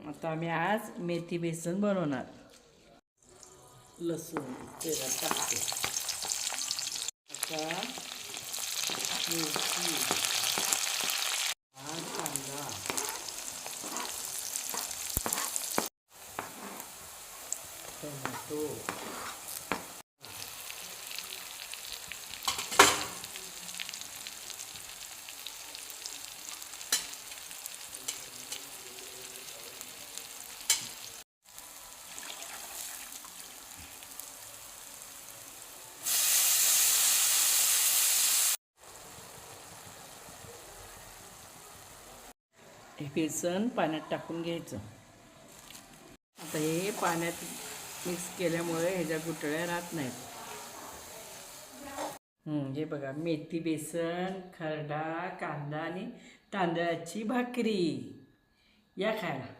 आता आम्ही आज मेथी बेसन बनवणार. लसूण तेलात टाकते. आता मेथी हा कांदा टोमॅटो हे बेसन पाण्यात टाकून घ्यायचं. आता हे पाण्यात मिक्स केल्यामुळे ह्याच्या गुठळ्या राहत नाहीत. हे बघा मेथी बेसन, खरडा, कांदा आणि तांदळाची भाकरी. या खायला.